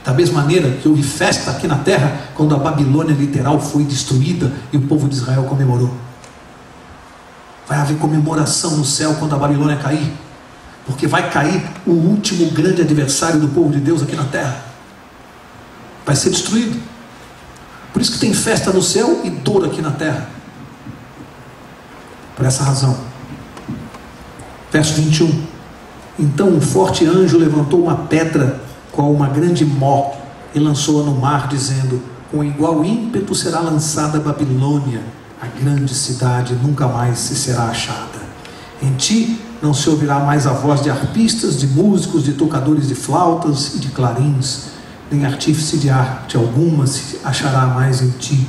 Da mesma maneira que houve festa aqui na terra quando a Babilônia literal foi destruída e o povo de Israel comemorou. Vai haver comemoração no céu quando a Babilônia cair, porque vai cair o último grande adversário do povo de Deus aqui na terra. Vai ser destruído. Por isso que tem festa no céu e dor aqui na terra. Por essa razão. Verso 21. Então um forte anjo levantou uma pedra qual uma grande mó e lançou-a no mar, dizendo: com igual ímpeto será lançada a Babilônia, a grande cidade, nunca mais se será achada. Em ti não se ouvirá mais a voz de arpistas, de músicos, de tocadores de flautas e de clarins, nem artífice de arte alguma se achará mais em ti.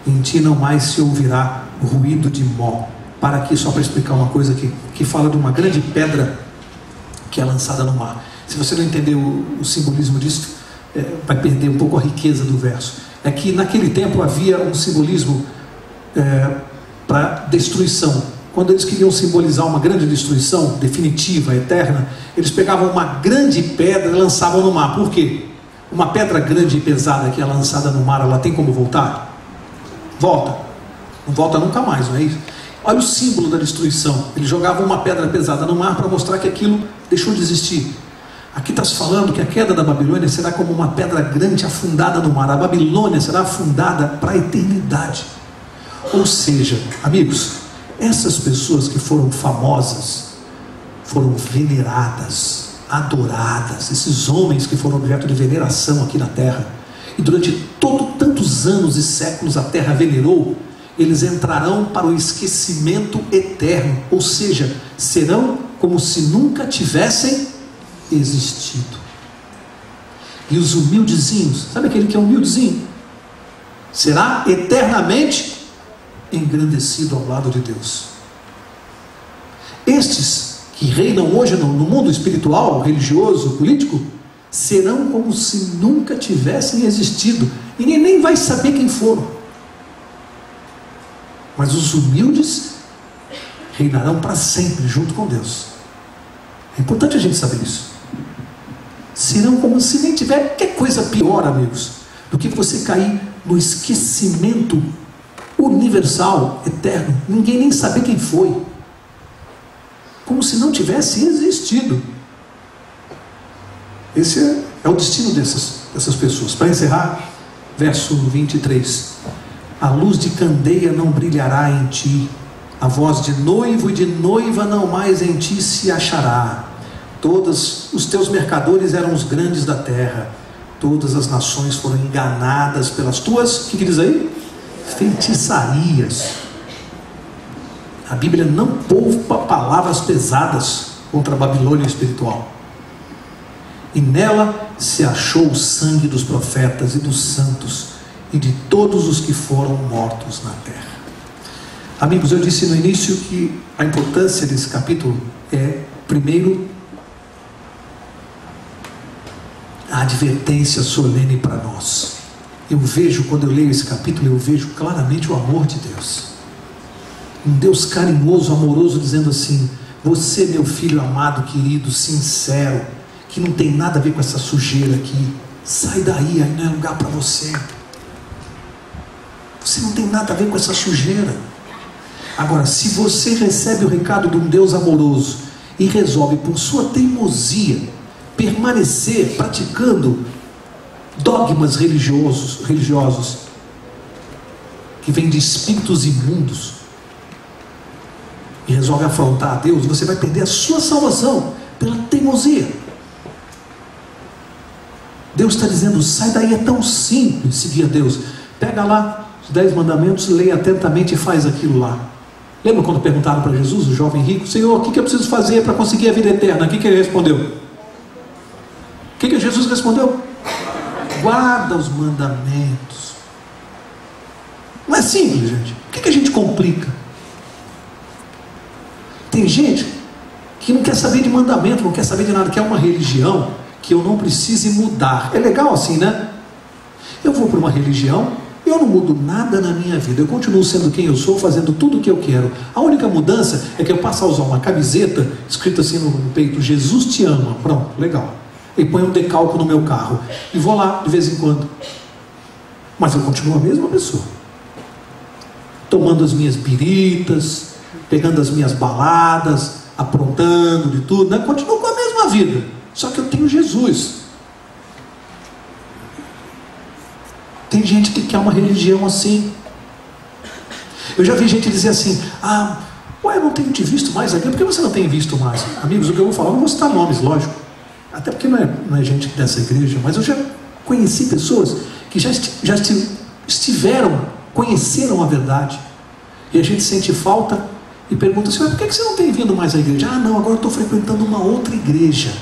Em ti não mais se ouvirá o ruído de mó. Para aqui, só para explicar uma coisa aqui, que fala de uma grande pedra que é lançada no mar. Se você não entender o simbolismo disso, vai perder um pouco a riqueza do verso. É que naquele tempo havia um simbolismo para destruição. Quando eles queriam simbolizar uma grande destruição definitiva, eterna, eles pegavam uma grande pedra e lançavam no mar. Por quê? Uma pedra grande e pesada que é lançada no mar, ela tem como voltar? Volta. Não volta nunca mais, não é isso? Olha o símbolo da destruição. Eles jogavam uma pedra pesada no mar para mostrar que aquilo deixou de existir. Aqui está se falando que a queda da Babilônia será como uma pedra grande afundada no mar. A Babilônia será afundada para a eternidade. Ou seja, amigos, essas pessoas que foram famosas, foram veneradas, adoradas, esses homens que foram objeto de veneração aqui na terra, e durante tantos anos e séculos a terra venerou, eles entrarão para o esquecimento eterno, ou seja, serão como se nunca tivessem existido. E os humildezinhos, sabe aquele que é humildezinho? Será eternamente engrandecido ao lado de Deus. Estes que reinam hoje no mundo espiritual, religioso, político, serão como se nunca tivessem existido. Ninguém nem vai saber quem foram. Mas os humildes reinarão para sempre junto com Deus. É importante a gente saber isso. serão como se nem tiver. Que coisa pior, amigos, do que você cair no esquecimento universal, eterno, ninguém nem saber quem foi, como se não tivesse existido. Esse é o destino dessas pessoas. Para encerrar, verso 23: a luz de candeia não brilhará em ti, a voz de noivo e de noiva não mais em ti se achará. Todos os teus mercadores eram os grandes da terra, todas as nações foram enganadas pelas tuas, o que diz aí? Feitiçarias. A Bíblia não poupa palavras pesadas contra a Babilônia espiritual. E nela se achou o sangue dos profetas e dos santos e de todos os que foram mortos na terra. Amigos, eu disse no início que a importância desse capítulo é, primeiro, a advertência solene para nós. Eu vejo, quando eu leio esse capítulo, eu vejo claramente o amor de Deus. Um Deus carinhoso, amoroso, dizendo assim: você, meu filho amado, querido, sincero, que não tem nada a ver com essa sujeira aqui, sai daí, aí não é lugar para você. Você não tem nada a ver com essa sujeira. Agora, se você recebe o recado de um Deus amoroso e resolve, por sua teimosia, permanecer praticando dogmas religiosos que vêm de espíritos imundos, e resolve afrontar a Deus, você vai perder a sua salvação pela teimosia. Deus está dizendo: sai daí, é tão simples seguir a Deus. Pega lá os 10 mandamentos, leia atentamente e faz aquilo lá. Lembra quando perguntaram para Jesus, o jovem rico: Senhor, o que eu preciso fazer para conseguir a vida eterna? O que ele respondeu? O que Jesus respondeu? Guarda os mandamentos. Não é simples, gente. Por que a gente complica? Tem gente que não quer saber de mandamento, não quer saber de nada, quer uma religião que eu não precise mudar. É legal assim, né? Eu vou para uma religião, eu não mudo nada na minha vida, eu continuo sendo quem eu sou, fazendo tudo o que eu quero. A única mudança é que eu passo a usar uma camiseta escrita assim no peito: Jesus te ama. Pronto, legal. E põe um decalque no meu carro e vou lá de vez em quando, mas eu continuo a mesma pessoa, tomando as minhas biritas, pegando as minhas baladas, aprontando de tudo, né? Continuo com a mesma vida, só que eu tenho Jesus. Tem gente que quer uma religião assim. Eu já vi gente dizer assim: eu não tenho te visto mais aqui. Por que você não tem visto mais? Amigos, o que eu vou falar, eu não vou citar nomes, lógico, até porque não é gente dessa igreja, mas eu já conheci pessoas que já estiveram, conheceram a verdade, e a gente sente falta e pergunta assim: por que você não tem vindo mais à igreja? Não, agora eu estou frequentando uma outra igreja,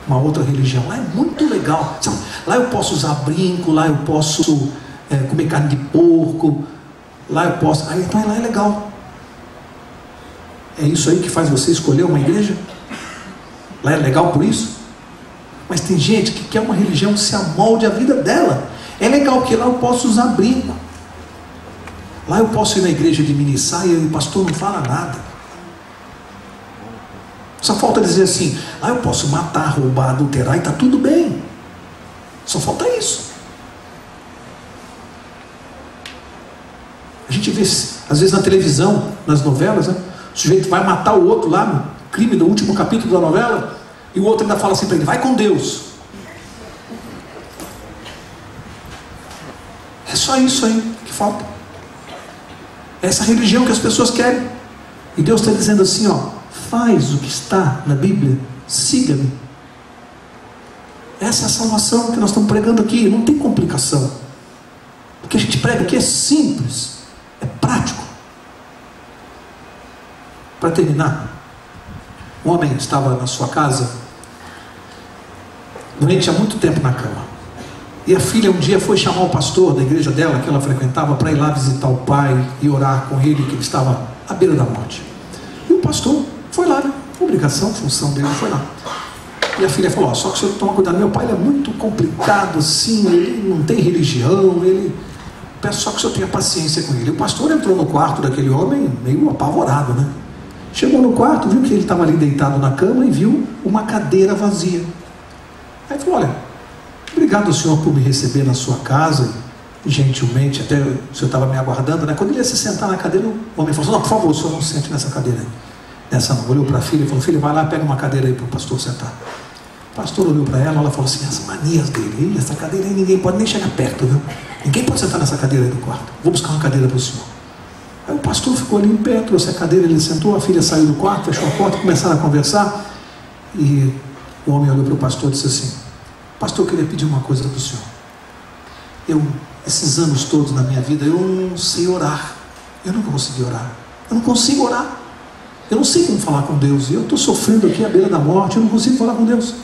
uma outra religião. Lá é muito legal, lá eu posso usar brinco, lá eu posso comer carne de porco, lá eu posso, então lá é legal. É isso aí que faz você escolher uma igreja? Lá é legal por isso? Mas tem gente que quer uma religião que se amolde a vida dela. É legal porque lá eu posso usar brinco, lá eu posso ir na igreja de mini saia e o pastor não fala nada. Só falta dizer assim: lá eu posso matar, roubar, adulterar e está tudo bem. Só falta isso. A gente vê às vezes na televisão, nas novelas, né? O sujeito vai matar o outro lá no crime do último capítulo da novela, e o outro ainda fala assim para ele: vai com Deus. É só isso aí que falta. É essa religião que as pessoas querem. E Deus está dizendo assim: faz o que está na Bíblia, siga-me. Essa é a salvação que nós estamos pregando aqui. Não tem complicação. O que a gente prega aqui é simples, é prático. Para terminar, um homem estava na sua casa doente há muito tempo na cama, e a filha um dia foi chamar o pastor da igreja dela, que ela frequentava, para ir lá visitar o pai e orar com ele, que ele estava à beira da morte. E o pastor foi lá, né? Obrigação, função dele, foi lá. E a filha falou: só que o senhor toma cuidado, meu pai ele é muito complicado assim, ele não tem religião, peço só que o senhor tenha paciência com ele. O pastor entrou no quarto daquele homem meio apavorado, né? Chegou no quarto, viu que ele estava ali deitado na cama e viu uma cadeira vazia. Aí falou: olha, obrigado, senhor, por me receber na sua casa, gentilmente, até o senhor estava me aguardando, né? Quando ele ia se sentar na cadeira, o homem falou: não, por favor, o senhor não se sente nessa cadeira aí. Nessa não. Olhou para a filha e falou: filha, vai lá, pega uma cadeira aí para o pastor sentar. O pastor olhou para ela falou assim: as manias dele, essa cadeira aí ninguém pode nem chegar perto, viu? Ninguém pode sentar nessa cadeira aí do quarto. Vou buscar uma cadeira para o senhor. Aí o pastor ficou ali em pé, trouxe a cadeira, ele sentou, a filha saiu do quarto, fechou a porta, começaram a conversar, e o homem olhou para o pastor e disse assim: pastor, eu queria pedir uma coisa do senhor. Esses anos todos na minha vida, eu não sei orar. Eu nunca consegui orar. Eu não consigo orar. Eu não sei como falar com Deus. E eu estou sofrendo aqui à beira da morte, eu não consigo falar com Deus.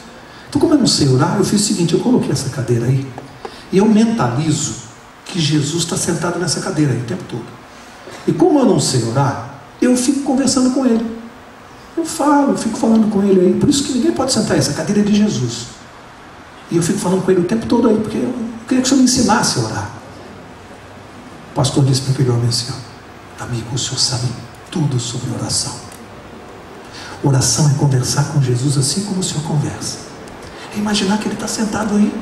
Então, como eu não sei orar, eu fiz o seguinte: eu coloquei essa cadeira aí, e eu mentalizo que Jesus está sentado nessa cadeira aí o tempo todo. E como eu não sei orar, eu fico conversando com ele. Eu fico falando com ele aí. Por isso que ninguém pode sentar aí, essa cadeira é de Jesus. E eu fico falando com ele o tempo todo aí, porque eu queria que o senhor me ensinasse a orar. O pastor disse para aquele homem assim: ó, amigo, o senhor sabe tudo sobre oração. Oração é conversar com Jesus assim como o senhor conversa. É imaginar que ele está sentado aí.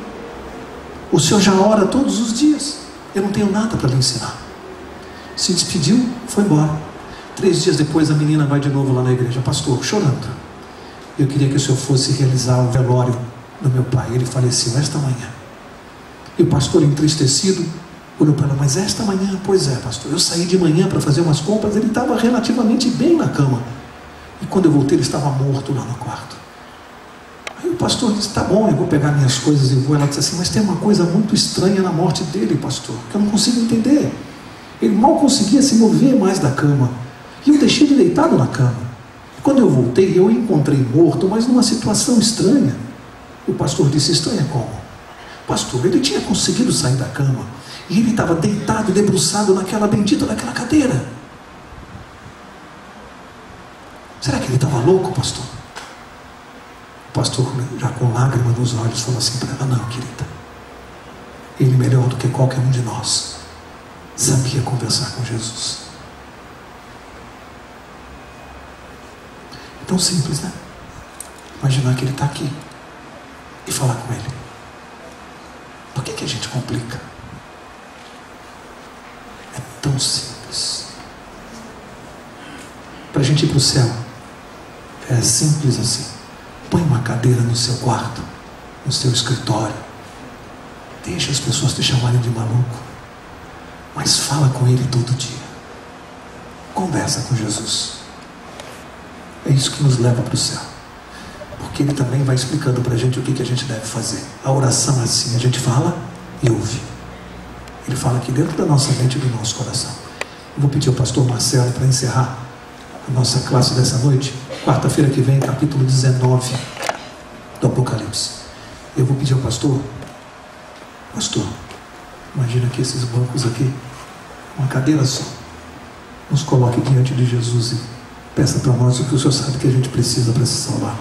O senhor já ora todos os dias. Eu não tenho nada para lhe ensinar. Se despediu, foi embora. 3 dias depois a menina vai de novo lá na igreja: pastor, chorando, eu queria que o senhor fosse realizar o velório do meu pai. Ele faleceu esta manhã. E o pastor, entristecido, olhou para ela: mas esta manhã? Pois é, pastor, eu saí de manhã para fazer umas compras, ele estava relativamente bem na cama, e quando eu voltei ele estava morto lá no quarto. Aí o pastor disse: tá bom, eu vou pegar minhas coisas e vou. Ela disse assim: mas tem uma coisa muito estranha na morte dele, pastor, que eu não consigo entender. Ele mal conseguia se mover mais da cama, e eu deixei ele deitado na cama. Quando eu voltei, eu o encontrei morto, mas numa situação estranha. O pastor disse: estranha como? Pastor, ele tinha conseguido sair da cama, e ele estava deitado, debruçado naquela bendita daquela cadeira. Será que ele estava louco, pastor? O pastor, já com lágrimas nos olhos, falou assim para ela: não, querida, ele melhor do que qualquer um de nós sabia conversar com Jesus. É tão simples, né? Imaginar que ele está aqui e falar com ele. Por que a gente complica? É tão simples. Para a gente ir para o céu, é simples assim. Põe uma cadeira no seu quarto, no seu escritório. Deixa as pessoas te chamarem de maluco, mas fala com ele todo dia. Conversa com Jesus. É isso que nos leva para o céu. Porque ele também vai explicando para a gente o que a gente deve fazer. A oração é assim: a gente fala e ouve. Ele fala aqui dentro da nossa mente e do nosso coração. Eu vou pedir ao pastor Marcelo para encerrar a nossa classe dessa noite. Quarta-feira que vem, capítulo 19 do Apocalipse. Eu vou pedir ao pastor: imagina que esses bancos aqui, uma cadeira só, nos coloque diante de Jesus e peça para nós o que o senhor sabe que a gente precisa para se salvar.